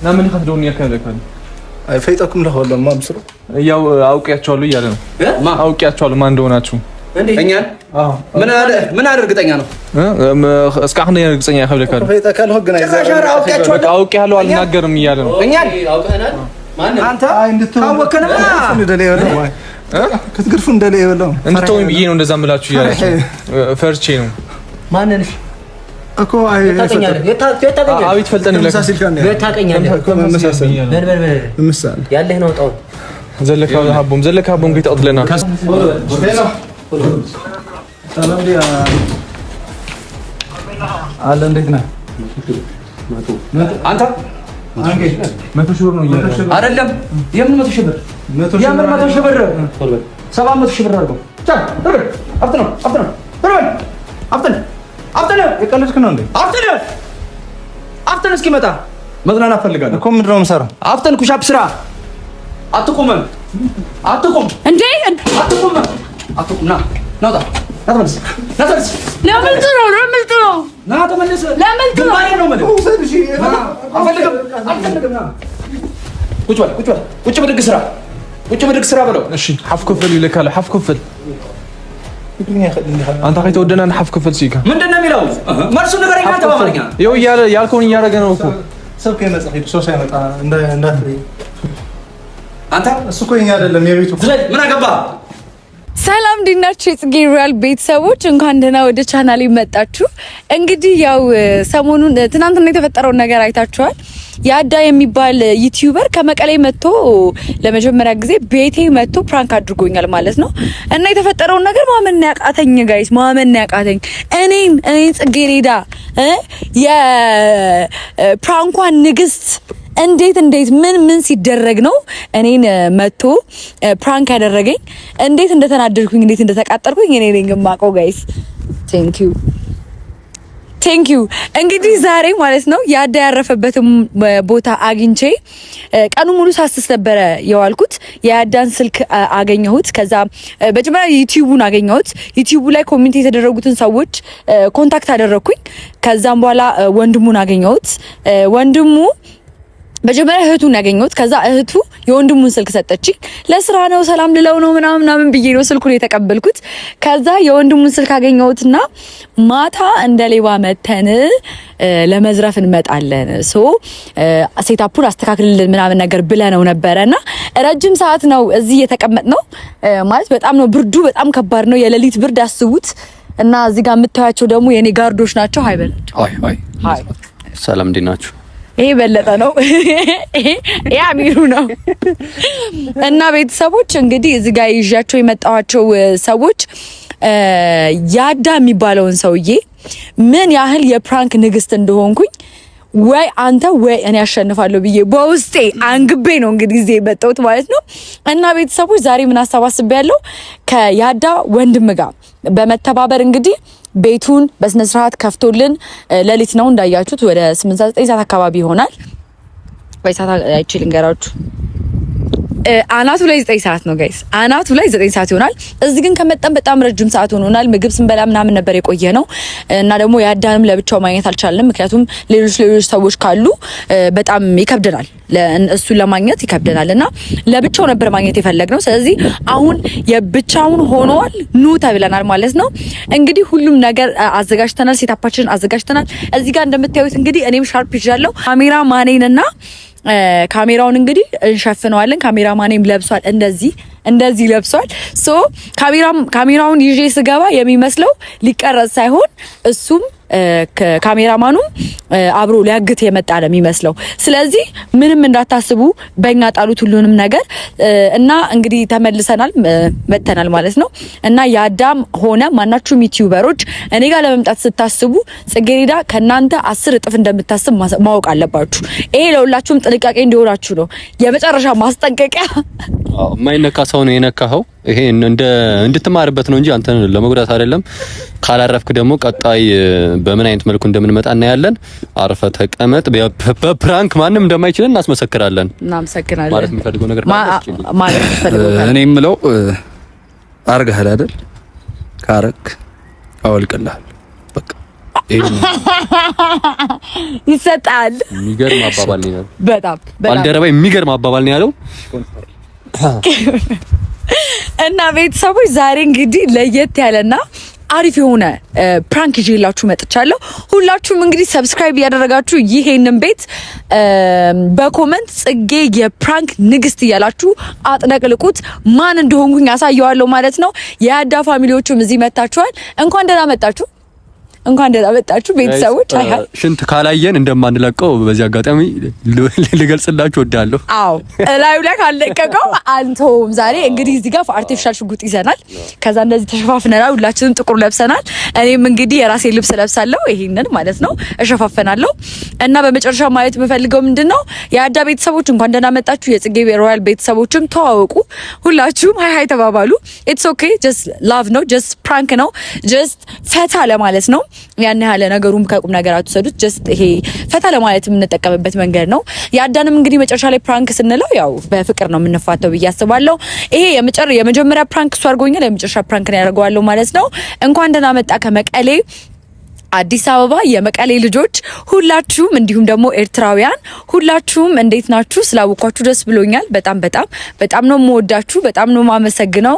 ናምን ይኸደውን ያከለከለ ፈይጣኩም ለሆለ ማብስሩ ያው አውቂያቸዋለሁ እያለ ነው አውቂያቸዋለሁ ማን እንደሆናችሁ እኛን ምን አድርግጠኛ ነው እስካሁን እርግጠኛ ያከለከለ ፈይጣ ካልሆግና አውቂያለሁ አልናገርም እያለ ነው እኛን አውቀናል ማን አንተ ታወከነማ እንደሌለው ክትግርፉ እንደሌለው እንተውም ብዬ ነው እንደዛ ምላችሁ እያለ ፈርቼ ነው ማንንሽ እኮ አይ የታቀኛለህ አቤት ፈልጠን የታቀኛለህ ምሳሌ ያለህ ነው ጣው ዘለካው ሀቦም ጌታውትለና ሰላም ዲያ አለ እንዴት ነህ አንተ አንገ 100 ሺህ ብር ነው አይደለም የምን 100 ሺህ ብር የምን 100 ሺህ ብር 700 ሺህ ብር አድርገው ቻው አፍተነ የቀለድክ ነው እንዴ አፍተነ እስኪመጣ መዝናናት ፈልጋለሁ እኮ ምንድን ነው የምሰራው አፍተን ኩሻፕ ስራ አትቆም እንዴ አትቆም ና ተመለስ ቁጭ ብድግ ስራ በለው እሺ ሐፍ ክፍል ይልካል ሐፍ ክፍል አንተ ኸይተ ወደናን ሐፍ ክፍል ሲካ ምንድነው የሚለው መልሱ ንገረኝ አንተ በአማርኛ ይኸው ያልከውን እያደረገ ነው እኮ ሰብከ መጽሐፍ ሶስ ያመጣ እንዳትሪ አንተ እሱ እኮ የኛ አይደለም የቤቱ ምን አገባ ሰላም ዲናችሁ የጽጌ ሪያል ቤተሰቦች እንኳን ደህና ወደ ቻናሌ መጣችሁ። እንግዲህ ያው ሰሞኑን ትናንትና የተፈጠረውን ነገር አይታችኋል። ያዳ የሚባል ዩቲዩበር ከመቀሌ መጥቶ ለመጀመሪያ ጊዜ ቤቴ መጥቶ ፕራንክ አድርጎኛል ማለት ነው። እና የተፈጠረውን ነገር ማመን ያቃተኝ ጋይስ፣ ማመን ያቃተኝ እኔን ጽጌሬዳ የፕራንኳን ንግስት እንዴት ምን ሲደረግ ነው እኔን መጥቶ ፕራንክ ያደረገኝ? እንዴት እንደተናደድኩኝ እንዴት እንደተቃጠልኩኝ እኔ ነኝ የማውቀው ጋይስ። ቴንክ ዩ እንግዲህ ዛሬ ማለት ነው ያዳ ያረፈበትን ቦታ አግኝቼ ቀኑ ሙሉ ሳስስ ነበረ የዋልኩት። የያዳን ስልክ አገኘሁት። ከዛ በመጀመሪያ ዩቲዩቡን አገኘሁት። ዩቲዩቡ ላይ ኮሜንት የተደረጉትን ሰዎች ኮንታክት አደረኩኝ። ከዛም በኋላ ወንድሙን አገኘሁት። ወንድሙ መጀመሪያ እህቱን ያገኘሁት። ከዛ እህቱ የወንድሙን ስልክ ሰጠችኝ። ለስራ ነው ሰላም ልለው ነው ምናምን ብዬ ነው ስልኩን የተቀበልኩት። ከዛ የወንድሙን ስልክ አገኘሁትና ማታ እንደ ሌባ መተን ለመዝረፍ እንመጣለን ሶ ሴታፑን አስተካክልልን ምናምን ነገር ብለነው ነበረና ረጅም ሰዓት ነው እዚህ የተቀመጥነው። ማለት በጣም ነው ብርዱ፣ በጣም ከባድ ነው። የሌሊት ብርድ አስቡት። እና እዚህ ጋር የምታያቸው ደግሞ የኔ ጋርዶች ናቸው። ሃይ በላቸው። ሃይ ሰላም እንዴት ናችሁ? ይሄ በለጠ ነው። ያ ሚሩ ነው። እና ቤተሰቦች እንግዲህ እዚህ ጋር ይዣቸው የመጣኋቸው ሰዎች ያዳ የሚባለውን ሰውዬ ምን ያህል የፕራንክ ንግስት እንደሆንኩኝ ወይ አንተ ወይ እኔ አሸንፋለሁ ብዬ በውስጤ አንግቤ ነው እንግዲህ ጊዜ የመጣሁት ማለት ነው። እና ቤተሰቦች ዛሬ ምን አሰባስቤያለሁ ከያዳ ወንድም ጋር በመተባበር እንግዲህ ቤቱን በስነ ስርዓት ከፍቶልን ሌሊት ነው እንዳያችሁት ወደ 8-9 ሰዓት አካባቢ ይሆናል። በሰዓት አይችልም ገራችሁ አናቱ ላይ 9 ሰዓት ነው ጋይስ፣ አናቱ ላይ 9 ሰዓት ይሆናል። እዚህ ግን ከመጣን በጣም ረጅም ሰዓት ሆኖናል። ምግብ ስንበላ ምናምን ነበር የቆየ ነው እና ደግሞ ያዳንም ለብቻው ማግኘት አልቻለም። ምክንያቱም ሌሎች ሰዎች ካሉ በጣም ይከብደናል፣ እሱን ለማግኘት ይከብደናል እና ለብቻው ነበር ማግኘት የፈለግነው። ስለዚህ አሁን የብቻውን ሆኗል፣ ኑ ተብለናል ማለት ነው። እንግዲህ ሁሉም ነገር አዘጋጅተናል፣ ሴታፓችንን አዘጋጅተናል። እዚህ ጋር እንደምታዩት እንግዲህ እኔም ሻርፕ ይዣለሁ። ካሜራ ማኔንና ካሜራውን እንግዲህ እንሸፍነዋለን። ካሜራማኔም ለብሷል፣ እንደዚህ ለብሷል። ሶ ካሜራውን ይዤ ስገባ የሚመስለው ሊቀረጽ ሳይሆን እሱም ካሜራማኑም አብሮ ሊያግት የመጣ ነው የሚመስለው። ስለዚህ ምንም እንዳታስቡ፣ በእኛ ጣሉት ሁሉንም ነገር እና እንግዲህ ተመልሰናል መተናል ማለት ነው። እና ያዳም ሆነ ማናችሁም ዩቲዩበሮች እኔ ጋር ለመምጣት ስታስቡ ጽጌሬዳ ከናንተ 10 እጥፍ እንደምታስብ ማወቅ አለባችሁ። ይሄ ለሁላችሁም ጥንቃቄ እንዲሆናችሁ ነው የመጨረሻ ማስጠንቀቂያ። የማይነካ ሰው ነው የነካኸው። ይሄ እንድትማርበት ነው እንጂ አንተን ለመጉዳት አይደለም። ካላረፍክ ደግሞ ቀጣይ በምን አይነት መልኩ እንደምንመጣ እናያለን። አርፈ ተቀመጥ። በፕራንክ ማንም እንደማይችልን እናስመሰክራለን። እናመሰግናለን። ማለት የሚፈልገው ነገር ማለት የሚፈልገው እኔ የምለው አርገሃል አይደል? ካረክ አወልቅልሃል። በቃ ይሰጣል። የሚገርም አባባል ነው ያለው። በጣም ባልደረባ የሚገርም አባባል ነው ያለው። እና ቤተሰቦች ዛሬ እንግዲህ ለየት ያለና አሪፍ የሆነ ፕራንክ ይዤላችሁ መጥቻለሁ። ሁላችሁም እንግዲህ ሰብስክራይብ እያደረጋችሁ ይሄንን ቤት በኮመንት ጽጌ የፕራንክ ንግስት እያላችሁ አጥለቅልቁት። ማን እንደሆንኩኝ ያሳየዋለሁ ማለት ነው። የአዳ ፋሚሊዎችም እዚህ መጣችኋል። እንኳን ደህና መጣችሁ። እንኳን ደህና መጣችሁ ቤተሰቦች። ሽንት ካላየን እንደማንለቀው በዚህ አጋጣሚ ልገልጽላችሁ እወዳለሁ። አዎ እላዩ ላይ ካለቀቀው አንተውም። ዛሬ እንግዲህ እዚህ ጋር አርቲፊሻል ሽጉጥ ይዘናል። ከዛ እንደዚህ ተሸፋፍነናል። ሁላችንም ጥቁር ለብሰናል። እኔም እንግዲህ የራሴ ልብስ ለብሳለሁ። ይሄንን ማለት ነው እሸፋፈናለሁ። እና በመጨረሻ ማለት የምፈልገው ምንድነው የአዳ ቤተሰቦች እንኳን ደህና መጣችሁ። የጽጌ ሮያል ቤተሰቦችም ተዋወቁ። ሁላችሁም ሃይ ሃይ ተባባሉ። ኢትስ ኦኬ ጀስት ላቭ ነው፣ ጀስት ፕራንክ ነው፣ ጀስት ፈታ ለማለት ነው። ያን ያለ ነገሩም ከቁም ነገር አትወሰዱት። ጀስት ይሄ ፈታ ለማለት የምንጠቀምበት መንገድ ነው። ያዳንም እንግዲህ መጨረሻ ላይ ፕራንክ ስንለው ያው በፍቅር ነው የምንፋተው ብዬ አስባለሁ። ይሄ የመጀመሪያ ፕራንክ እሱ አድርጎኛል። የመጨረሻ ፕራንክ ነው ያደርገዋለሁ ማለት ነው። እንኳን ደህና መጣ ከመቀሌ አዲስ አበባ። የመቀሌ ልጆች ሁላችሁም እንዲሁም ደግሞ ኤርትራውያን ሁላችሁም እንዴት ናችሁ? ስላወኳችሁ ደስ ብሎኛል። በጣም በጣም በጣም ነው የምወዳችሁ። በጣም ነው የማመሰግነው።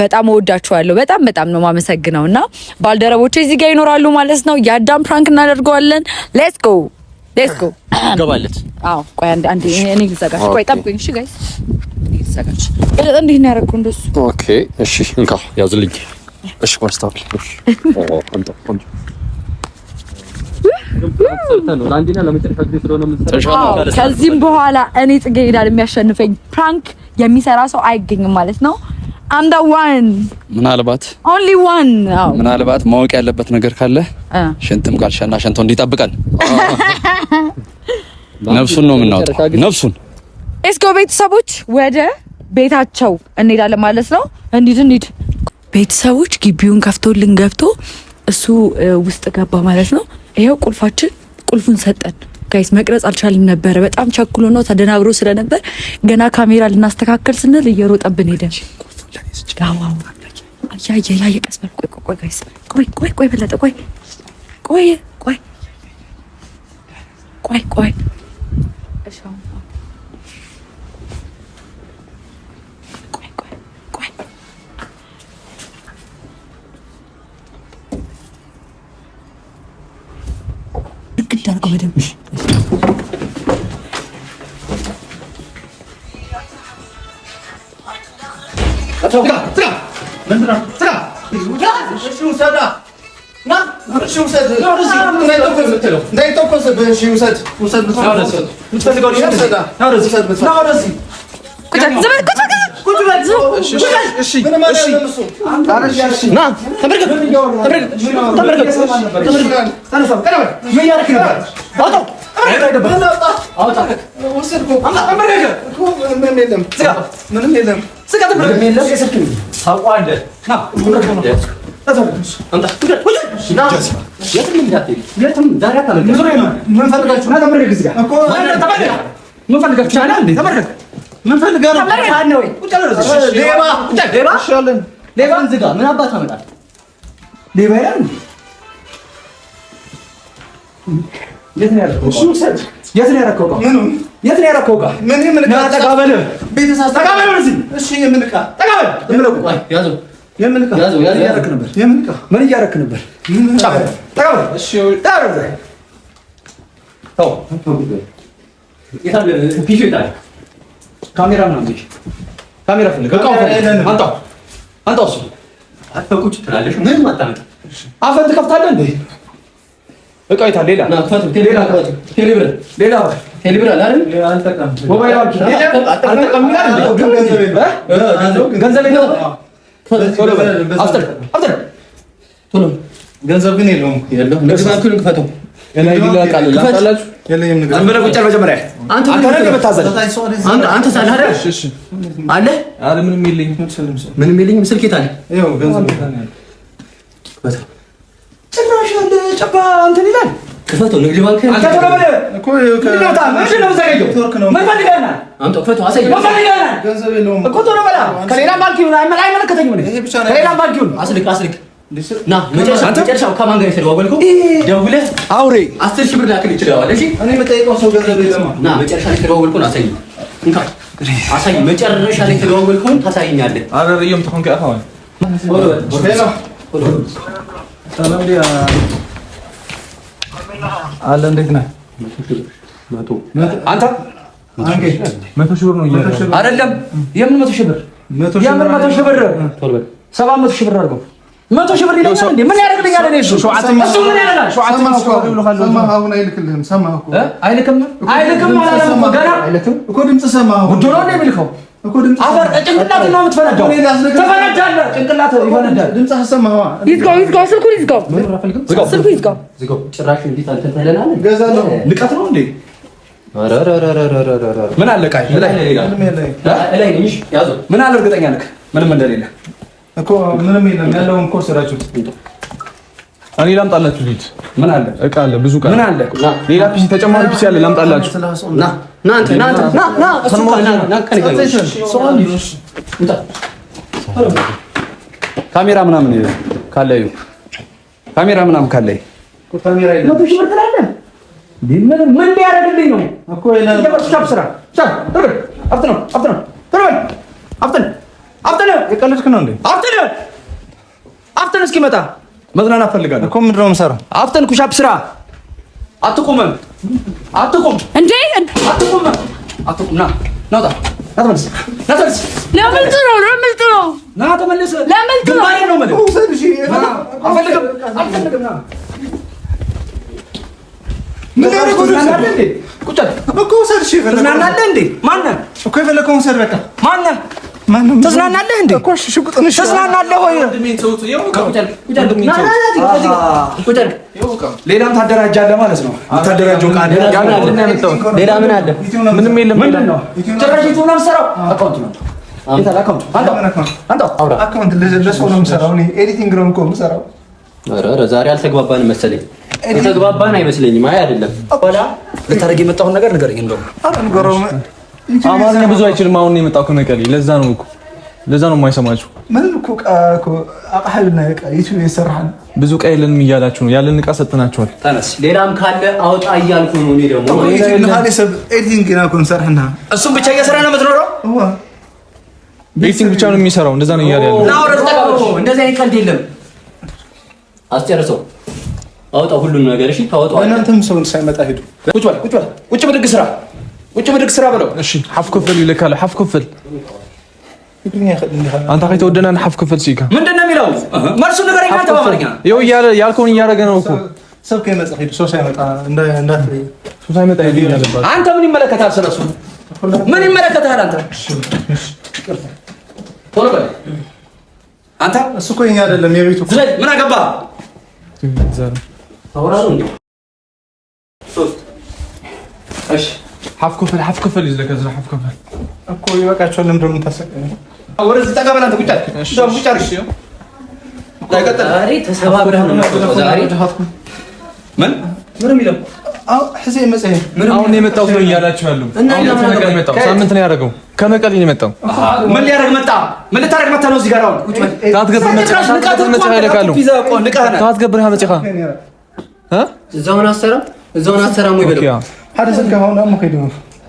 በጣም እወዳችኋለሁ። በጣም በጣም ነው የማመሰግነው። እና ባልደረቦቼ እዚህ ጋር ይኖራሉ ማለት ነው። የአዳም ፕራንክ እናደርገዋለን። ሌትስ ጎ ሌትስ ጎ ገባለት። አዎ ቆይ አንዴ እኔ ልዘጋሽ። ቆይ ጠብቁኝ እሺ ጋይስ። ልዘጋሽ እንዴት ነው ያደረኩት እንደሱ? ኦኬ እሺ እንካ ያዝልኝ። እሺ ቆስታው እሺ አንተ ቆንጆ ከዚህም በኋላ እኔ ጽጌ ሄዳል የሚያሸንፈኝ ፕራንክ የሚሰራ ሰው አይገኝም ማለት ነው። I'm the one ምናልባት only one ምናልባት ማወቅ ያለበት ነገር ካለ ሽንትም ካልሸና ሸንቶ እንዲጠብቃል። ነፍሱን ነው የምናወጣው ነፍሱን። እስኮ ቤተሰቦች ወደ ቤታቸው እንሄዳለን ማለት ነው። እንሂድ ቤተሰቦች ግቢውን ከፍቶልን ገብቶ እሱ ውስጥ ገባ ማለት ነው። ይሄው ቁልፉን ሰጠን። ጋይስ መቅረጽ አልቻልንም ነበረ። በጣም ቸኩሎ ነው ተደናብሮ ስለነበር ገና ካሜራ ልናስተካከል ስንል እየሮጠብን ሄደ። አያ ቀስ በል ቆይ ጋይስ ቆይ በለጠ ቆይ እሺ ዳርጎ በደንብ ካሜራ ፈልግ አንተ እሱ አትፈቁጭ ትላለሽ። ምን ማጣመጥ አፈን ትከፍታለህ እንዴ? እቃው ይታል። ሌላ ቴሌብር አለ አይደል? አልተቀም ሞባይል አልተቀም ይላል እንዴ? ገንዘብ ነው። ቶሎ ገንዘብ ግን የለውም። ንግድ ባንኩን ክፈተው። ምንም የለኝም። ስልክ የት አለ? ጭራሽ አንድ ጨባ እንትን ይላል። ክፈተው። ንግድ ባንክ ከሌላ ባንክ ይሁን አይመለከተኝም። ከሌላ ባንክ ይሁን አስልክ ና መጨረሻው ከማን ጋር የተደዋወልከው? ደውለህ አውሬ 10,000 ብር ላክል ይችላል። እሺ እኔ የምጠይቀው ሰው ገንዘብ የለም። ና መጨረሻ ላይ የተደዋወልከውን አሳይ። እንካ አሳይ። መጨረሻ ላይ የተደዋወልከውን ታሳይኛለህ። አረርየም ተሆንከ አሁን ሰላም ዲያ አለ እንዴት ነህ? አንተ አንገ 100,000 ብር ነው እያለ አይደለም። የምን 100,000 ብር? የምን 100,000 ብር? 700,000 ብር አድርገው 100,000 ብር ይለኛል እንዴ? ምን ያደርግልኛል? እኔ እሱ ምን ያደርጋል? ሰማሁን አይልክልህም። ሰማሁ እኮ አይልክም አላለም እኮ ገና እኮ ድምፅ ሰማሁ። ጉድ ነው እንደ የሚልከው እኮ ድምፅ አፈር ጭንቅላት ነው የምትፈነዳው። ተፈነዳለህ፣ ጭንቅላት ይፈነዳል። ድምፅ ሰማሁ። ይዝጋው፣ ስልኩን ይዝጋው፣ ስልኩ ይዝጋው። ጭራሽ እንዴት አልተተለናል? ገዛለሁ። ንቀት ነው እንዴ? ምን አለ ቃይ ላይ ነሽ ያዘው። ምን አለ እርግጠኛ ነህ? ምንም እንደሌለ እኮ ምንም የለም። ያለውን እኮ ስራችሁ እኔ ላምጣላችሁ። ልጅ ምን አለ? እቃ አለ፣ ብዙ እቃ። ምን አለ? ሌላ ፒሲ፣ ተጨማሪ ፒሲ አለ፣ ላምጣላችሁ። ካሜራ ምናምን ካለ ካሜራ ምናምን ካለ ካሜራ ይላል። 100,000 ብር ትላለህ። ምን ሊያደርግልኝ ነው እኮ ይላል። የቀለድክ ነው እንዴ? አፍጥን እስኪመጣ መዝናናት ፈልጋለሁ እኮ። ምንድን ነው የምሰራው? አፍጥን፣ ኩሻፕ ስራ። አትቁም እንዴ! አትቁም። ና ናውጣ፣ ተመለስ። ለምልጥ ነው ና ተመለስ። ለምልጥ ነው ግንባሬ ነው ማለት አልፈልግም። ምን ያደርጉልናል እንዴ? ቁጭ እኮ ውሰድ። እሺ ትዝናናለህ እንዴ? ማነህ እኮ የፈለከውን ውሰድ። በቃ ማነህ? ትዝናናለህ እንዴ? እኮ ሽጉጥን ትዝናናለህ ወይ? ሌላም ታደራጃለህ ማለት ነው። የምታደራጀው ቃል ሌላ ምን አለ? ምንም የለም። ምንድን ነው ጭራሽ የቱ ነው የምትሰራው? አካውንት ነው። አካውንት ለሰው ነው የምሰራው። እኔ ኤዲቲንግ ነው እኮ የምሰራው። ኧረ ዛሬ አልተግባባንም መሰለኝ። የተግባባን አይመስለኝም። አይ አይደለም። ልታደርግ የመጣውን ነገር ንገረኝ። እንደውም አማርኛ ብዙ አይችልም። አሁን የመጣው ከመቀሌ። ለዛ ነው የማይሰማችሁ። ምንም እኮ አቃህልና እቃ ዩቲዩብ የሰራህን ብዙ እቃ የለንም እያላችሁ ነው። ያለን እቃ ሰጥናችኋል። ተነስ። ሌላም ካለ አውጣ እያልኩ ነው። እኔ ደግሞ ኤዲቲንግ ነው እኮ የምሰራህና እሱም ብቻ እየሰራ ነው የምትኖረው። ኤዲቲንግ ብቻ ነው የሚሰራው። እንደዛ ነው እያለ ያለው። እንደዚህ አይነት ቀልድ የለም። አስጨርሰው። አውጣ ሁሉን ነገር። እሺ ታወጣው። እናንተም ሰው ሳይመጣ ሄዱ። ቁጭ ብድግ ስራ በለው። እሺ ሐፍ ክፍል ይልካል። ሐፍ ክፍል አንተ ከይተ ወደናን ሐፍ ክፍል ሲካ ምንድን ነው የሚለው? መልሱ ንገረኝ። አንተ በአማርኛ ይኸው እያለ ያልከውን እያደረገ ነው እኮ። ሰው ከመጣ ሄዱ። ሰው ሳይመጣ ሄዱ ያለባት። አንተ ምን ይመለከታል? ስለሱ ምን ይመለከታል? አንተ ቶሎ በል አንተ። እሱ እኮ የኛ አይደለም የቤቱ። ስለዚህ ምን አገባ? አውራሩ እንዴ? እሺ ሐፍ ክፍል ይዘህ ከዛ ሐፍ ክፍል እኮ ይበቃቸዋል። ለምን ደሞ ታሰቀኝ? ወደዚህ ጠጋ በል አንተ። ቁጭ አድርግ። ዛሬ ተሰባብረህ ነው ዛሬ። ምን የሚለው? ህዜ መጽሄ አሁን የመጣው ነው እያላችሁ ያለው። ሳምንት ነው ያደረገው። ከመቀሌ ነው የመጣው። ምን ሊያደርግ መጣ? ምን ልታደርግ መጣ ነው? እዚህ ጋር አሁን ታትገብር መጽሐ እዛውን አሰራም ወይ በለው። ሀደ ስልክ አሁን አሞ ከይዱ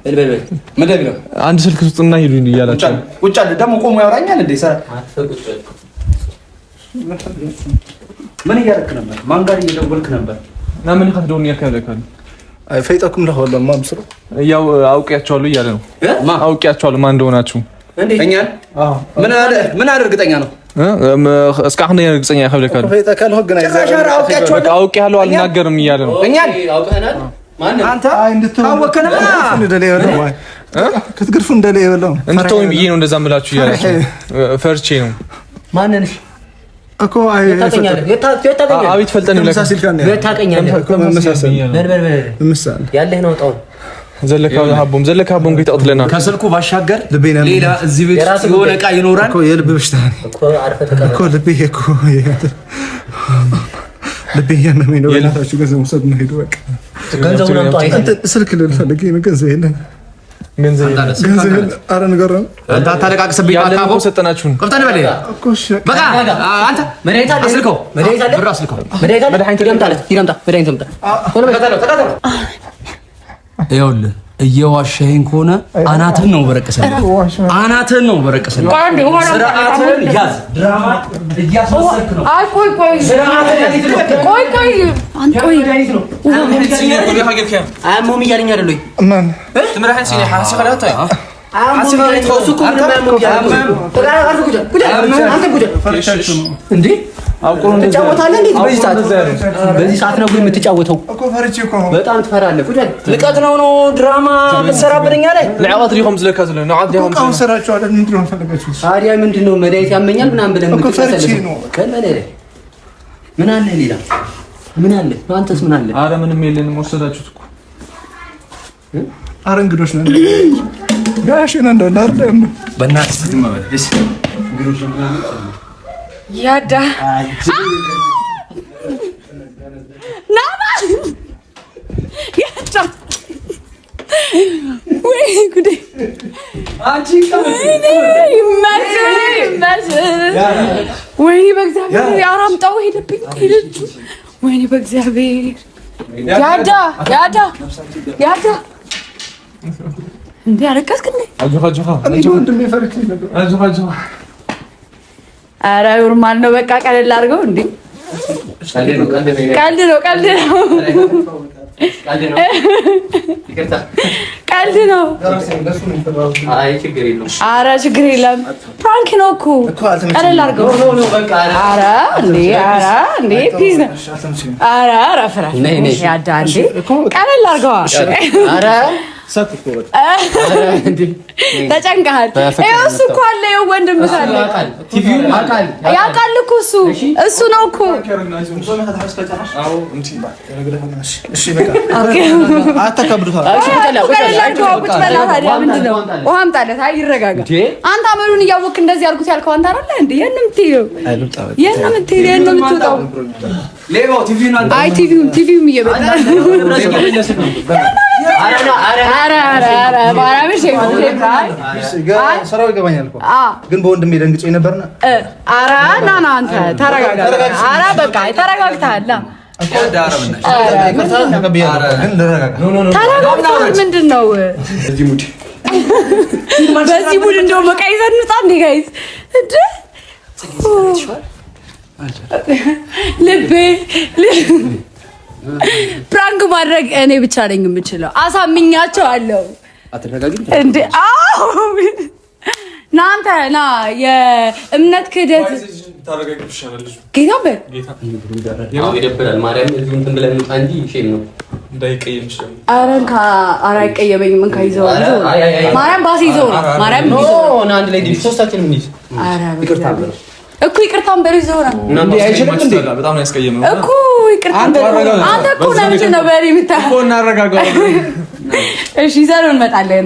በል ምንድን ነው? አንድ ስልክ ውስጥና ሂዱ እያላችሁ ቁጭ አለ። ደግሞ ቆሞ ያወራኛል እንዴ? ምን እያደረክ ነበር? ማን ጋር እየደወልክ ነበር? እና ምን ይኸደውን ያከለካል? አይ ፈይጣኩም ለሆነ ማምስሩ ያው አውቂያቸዋለሁ እያለ ነው። አውቂያቸዋለሁ ማን እንደሆናችሁ። እኛን ምን እርግጠኛ ነው? እስካሁን እርግጠኛ ያከለካል። ፈይጣ ካልሆ ግን አውቂያለሁ አልናገርም እያለ ነው። እኛን አውቀናል። ማን አንተ? ታወከነማ ክትግርፉ እንደለ ይወለው እንድትወኝ ብዬ ነው እንደዛ ምላችሁ እያላችሁ ፈርቼ ነው። ማንንሽ እኮ አቤት ፈልጠን ያለህ ነው ጣው ዘለካቦም ጌታውትለና ከስልኩ ባሻገር ሌላ እዚህ ቤት የሆነ ዕቃ ይኖራል እኮ የልብ በሽታ እኮ አርፈህ ተቀበል እኮ ልቤ ያመመኝ ነው። በእናታችሁ ገንዘብ ውሰድ ነው ሄዱ። በቃ ገንዘቡን አምጣ። ስልክ ልፈልግ ገንዘብ የለም። ገንዘብ አረ ንገረን እንዳታለቃቅስብኝ ያለነው ሰጠናችሁን ከፍተን በል በቃ አንተ መድኃኒት አለ አስልከው ብር አስልከው መድኃኒት ይምጣ ይኸውልህ እየዋሸኸኝ ከሆነ አናትህን ነው በረቀሰልህ ስርዓትህን ያዝ ድራማ እያስመሰልክ ነው ቆይ አያመውም እያለኝ አይደል ወይ ማን ትምራህን ሲኒ ሐሲ ኸላታ እንዴ ትጫወታለህ እንዴ? በዚህ ሰዓት ነው የምትጫወተው? በጣም ትፈራለህ። ልቀት ነው ድራማ የምትሰራብን እኛ ላይ ለዓወት ሊሆም ዝለካ ዝለ ነዓት ሊሆም ሰራችኋል። ምንድን ነው ፈለጋችሁት? ታዲያ ምንድን ነው መድኃኒት ያመኛል ምናምን ብለህ ምን አለ ሌላ ምን አለ? አንተስ ምን አለ? ኧረ ምንም የለንም። ወሰዳችሁት እኮ ኧረ እንግዶች ነን ጋሽ ነን እንዳርደም በእናትህ ዝም በል እሺ። እንግዶች ነን ያዳ ናማ ያዳ ወይ ጉዴ አንቺ ወይኔ በእግዚአብሔር ያራምጣው ሄደብኝ ሄደች። ወይኔ በእግዚአብሔር ያዳ እንዴ አረቀስክ እንዴ? ኧረ ኖርማል ነው። በቃ ቀለል አድርገው እንዴ። ቀልድ ነው። ኧረ ችግር የለም። ፕራንክ ነው እኮ ቀለል አድርገው። ኧረ እንዴ ፒዝ ነው። ኧረ ረፍራ ያዳ እንዴ ቀለል አድርገዋ። ኧረ ተጨንቀሃል። እሱ እኮ አለ ይኸው ወንድምህ አለ ያውቃል እኮ እሱ ነው እኮ ውሃ አምጣለት። አይ ይረጋጋ። አንተ አመሉን እያወቅህ እንደዚህ አልኩት ያልከው አንተ አይደለ እንዴ? የት ነው የምትወጣው? አይ ቲቪውም እየበላ ስራው ይገባኛል እኮ ግን በወንድሜ ደንግጬ ነበርና ኧረ ና አንተ ተረጋጋ። ኧረ በቃ ተረጋግተሃል። ተረጋግተሃል። ምንድን ነው በዚህ ሙድ እንደው በቃ ይዘን እንውጣ እንዴ ጋይዝ እንዴ ልቤ ፕራንክ ማድረግ እኔ ብቻ ነኝ የምችለው። አሳምኛቸዋለሁ እንዴ? አዎ ናንተ ና የእምነት ክህደት ጌታ በል ይደብራል። ማርያም እዚህ እንትን ብለን እንውጣ እንጂ ሼም ነው እንዳይቀየም ይችላል። ኧረ አይቀየመኝም። እንካ ይዘው ማርያም ባስ ይዘው ማርያም ይዘው ነው አንድ ላይ ሶስታችንም እንሂድ። ኧረ እኮ ይቅርታን በሉ ይዘውና እንዴ አይችልም እንዴ? በጣም ነው ያስቀየመው እኮ ይቅርታን በሉ። አንተ እኮ ለምን ነው በሪ የምታውቀው? እኮ እናረጋጋው። እሺ ይዘን እንመጣለን።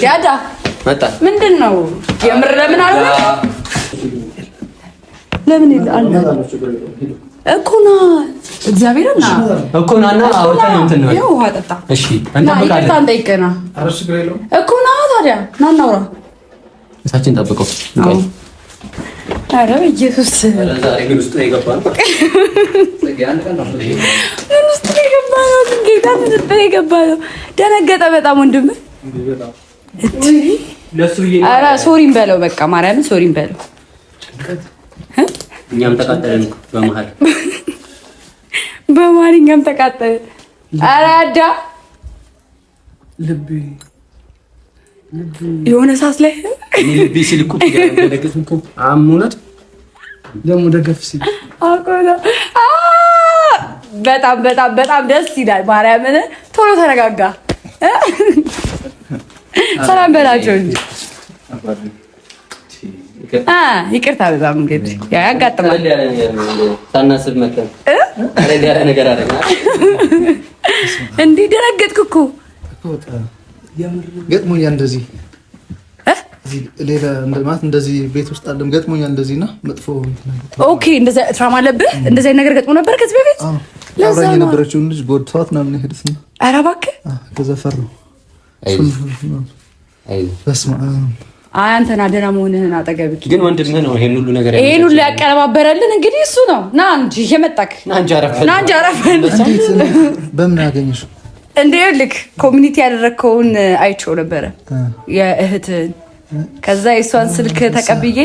ያዳ መጣ። ምንድን ነው የምር ለምን አልሆነ? ለምን ይላል እኮ ና እግዚአብሔርና እኮ ናና አውርተን እንትን ነው። ውሃ ጠጣ። እሺ ይቅርታ እንጠይቅና እኮ ና ታዲያ ና እናውራ። እሳችን ጠብቀው። ኧረ በኢየሱስ ዛሬ ግን ውስጥ ነው የገባነው። የገባነው ደነገጠ በጣም ወንድም። ኧረ ሶሪም በለው በቃ ማርያምን ሶሪም በለው። እኛም ተቃጠለን በመሀል እኛም ተቃጠለን። ኧረ ያዳ ልቤ የሆነ ሰዓት ላይ ልቤ ሲል እኮ ደገፍኩ አሙነት ደግሞ ደገፍ ሲል በጣም በጣም በጣም ደስ ይላል። ማርያምን ቶሎ ተረጋጋ። ሰላም በላቸው እንጂ ይቅርታ በጣም እንግዲህ ያጋጥማል። ሳናስብ መጣን ያለ ነገር አለ እንዴ ደነገጥክ እኮ ገጥሞኛል እንደዚህ ሌላ ማለት እንደዚህ ቤት ውስጥ አለም ገጥሞኛል እንደዚህ እና መጥፎ ኦኬ እንደዛ ትራማ አለብህ እንደዛ ነገር ገጥሞ ነበር ከዚህ በፊት ለዛ ነው የነበረችውን ልጅ ጎድቷት ምናምን ሄድስና ኧረ እባክህ ከዛ ፈራሁ አንተና ደህና መሆንህን አጠገብክ ግን ወንድምህ ነው ይሄን ሁሉ ነገር ያቀነባበረልን እንግዲህ እሱ ነው። ና እንጂ እየመጣክ ና እንጂ አረፈን። በምን አገኘሽ እንዴ? ልክ ኮሚኒቲ ያደረከውን አይቼው ነበረ የእህትህን። ከዛ የእሷን ስልክ ተቀብዬ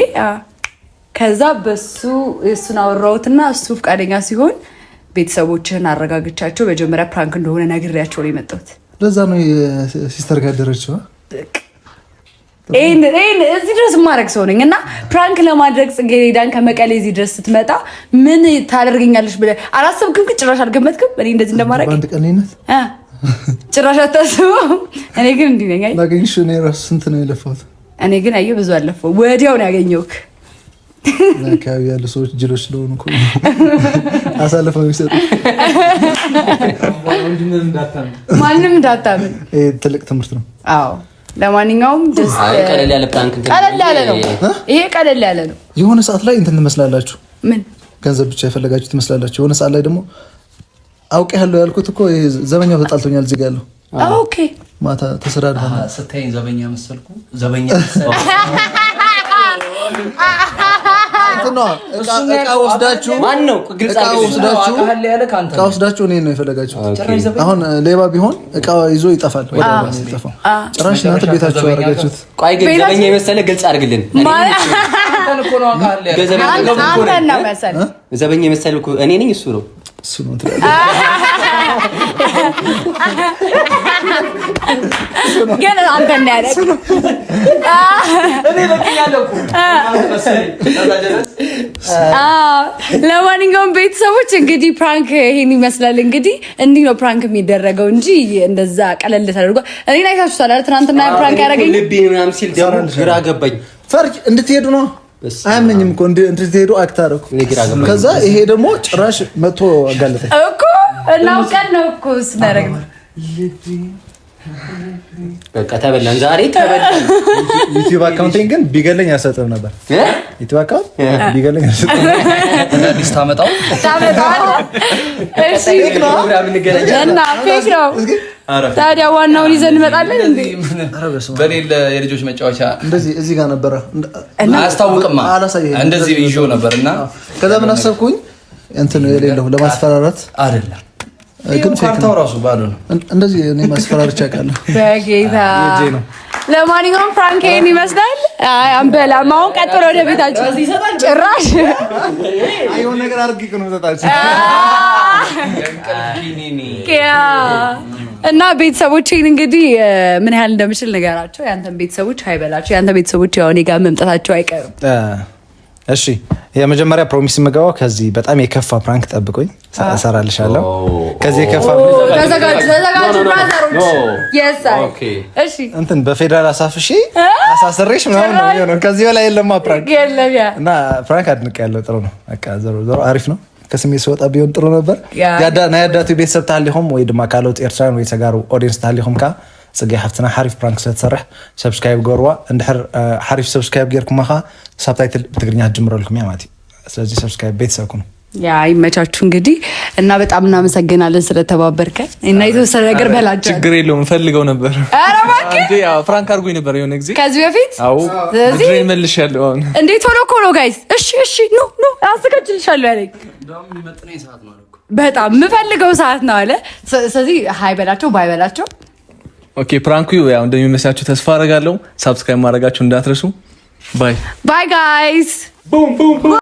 ከዛ በሱ የእሱን አወራሁትና እሱ ፈቃደኛ ሲሆን ቤተሰቦችህን አረጋግቻቸው መጀመሪያ ፕራንክ እንደሆነ ነግሬያቸው ነው የመጣሁት። ለዛ ነው ሲስተር ጋር ደረችው። እዚህ ድረስ ማድረግ ሰው ነኝ እና ፕራንክ ለማድረግ ጽጌረዳን ከመቀሌ እዚህ ድረስ ስትመጣ ምን ታደርገኛለሽ ብለህ አላሰብክም? ጭራሽ አልገመትክም? እኔ እንደዚህ እንደማድረግ በአንድ ቀንነት ጭራሽ አታስበው። እኔ ግን እንዲህ ነኝ። ላገኝሽ እኔ ራሱ ስንት ነው የለፋሁት። እኔ ግን አየሁ ብዙ አለፈው። ወዲያው ነው ያገኘሁህ። አካባቢ ያሉ ሰዎች ጅሎች ስለሆኑ እኮ አሳልፈው የሚሰጡ። ማንም እንዳታምን። ይሄ ትልቅ ትምህርት ነው። አዎ ለማንኛውም ቀለል ያለ ፕራንክ ቀለል ያለ ነው። ይሄ ቀለል ያለ ነው። የሆነ ሰዓት ላይ እንትን ትመስላላችሁ። ምን ገንዘብ ብቻ የፈለጋችሁ ትመስላላችሁ። የሆነ ሰዓት ላይ ደግሞ አውቄ ያለው ያልኩት እኮ ዘበኛው ተጣልቶኛል እዚህ ጋር ያለው። ኦኬ ማታ ተሰዳድተን ስታይኝ ዘበኛ መሰልኩ። ዘበኛ መሰልኩ። እቃ ወስዳችሁ ማን ነው ግልጽ እቃ ወስዳችሁ እኔን ነው የፈለጋችሁት። አሁን ሌባ ቢሆን እቃ ይዞ ይጠፋል። ጭራሽ እናንተ ቤታችሁ ያደረጋችሁት። ቆይ ግን ዘበኛ የመሰለ ግልጽ አድርግልን። ዘበኛ የመሰለ እኔ ነኝ እሱ ነው ግን አንተ እንዳያደርግ ለማንኛውም ቤተሰቦች እንግዲህ ፕራንክ ይሄን ይመስላል። እንግዲህ እንዲህ ነው ፕራንክ የሚደረገው እንጂ እንደዛ ቀለል ተደርጎ እኔን አይታችሁታል አይደል? ትናንትና ፕራንክ ያደረገኝ ልቤ ምናምን ሲል ደግሞ ግራ ገባኝ። ፈርጅ እንድትሄዱ ነው አያመኝም እኮ እንድትሄዱ አክት አደረኩ። ከዛ ይሄ ደግሞ ጭራሽ መጥቶ አጋለጠኝ እኮ እናውቀን ነው እኮ ስናደርግ ነው። በቃ ተበላን፣ ዛሬ ተበላን። ዩቲዩብ አካውንቲንግ ግን ቢገለኝ አልሰጥም ነበር። ዩቲዩብ አካውንት ቢገለኝ አልሰጥም እና አዲስ ታመጣው። እሺ ፕሮግራም እንገናኛለን። እና ፌክ ነው ታዲያ ዋናውን ይዘን እንመጣለን እንዴ? በሌለ የልጆች መጫወቻ እንደዚህ እዚህ ጋር ነበረ። አያስታውቅማ እንደዚህ ይዤው ነበርና ከዛ ምን አሰብኩኝ እንትን የሌለው ለማስፈራራት አይደለም ግን ካርታው ራሱ ባዶ ነው። እንደዚህ እኔ ማስፈራርቻ አውቃለሁ በጌታ። ለማንኛውም ፕራንክ ይሄን ይመስላል። አይ አንበላም። አሁን ቀጥሎ ወደ ቤታችሁ ጭራሽ አይሆን ነገር አድርጊ ነው ተጣጣች እና ቤተሰቦቼን እንግዲህ ምን ያህል እንደምችል ነገራቸው። ያንተን ቤተሰቦች አይበላቸው። ያንተ ቤተሰቦች ያው እኔ ጋር መምጣታቸው አይቀርም። እሺ የመጀመሪያ ፕሮሚስ የምገባው ከዚህ በጣም የከፋ ፕራንክ ጠብቁኝ፣ እሰራልሻለሁ። ከዚህ የከፋ ተዘጋጁ ብራዘሮች። የስ እሺ እንትን በፌደራል አሳፍሺ አሳስሬሽ ምናምን ነው የሚሆነው። ከዚህ በላይ የለማ ፕራንክ የለም። ያ እና ፕራንክ አድንቄያለሁ። ጥሩ ነው። በቃ ዞሮ አሪፍ ነው። ከስሜት ሲወጣ ቢሆን ጥሩ ነበር። ናያዳቱ ቤተሰብ ታሊሆም ወይ ድማ ካልኦት ኤርትራን ወይ ተጋሩ ኦዲየንስ ታሊሆም ካ ጽጌ ሓፍትና ሓሪፍ ፕራንክ ስለተሰርሕ ሰብስክራይብ ገርዋ እንድሕር ሓሪፍ ሰብስክራይብ ጌርኩማኻ ሳብታይትል ብትግርኛ ጅምረልኩም ያ ማለት ስለዚህ ሰብስክራይብ ቤተሰብኩ ያ ይመቻችሁ እንግዲህ እና በጣም እናመሰግናለን ስለተባበርከን እና የተወሰነ ነገር በላቸው። ችግር የለውም ፈልገው ነበር። ኧረ እባክህ እንዴ ያው ፍራንክ አድርጎኝ ነበር የሆነ ጊዜ ከዚህ በፊት። አዎ ድሬ መልሻለሁ። አሁን እንዴ ቶሎ እኮ ነው ጋይስ። እሺ ኑ አዘጋጅልሻለሁ ያለኝ በጣም የምፈልገው ሰዓት ነው አለ። ስለዚህ ሃይ በላቸው ባይ በላቸው። ኦኬ ፕራንኩ ያው እንደሚመስላችሁ ተስፋ አደርጋለሁ። ሰብስክራይብ ማድረጋችሁ እንዳትረሱ። ባይ ጋይስ። ቡም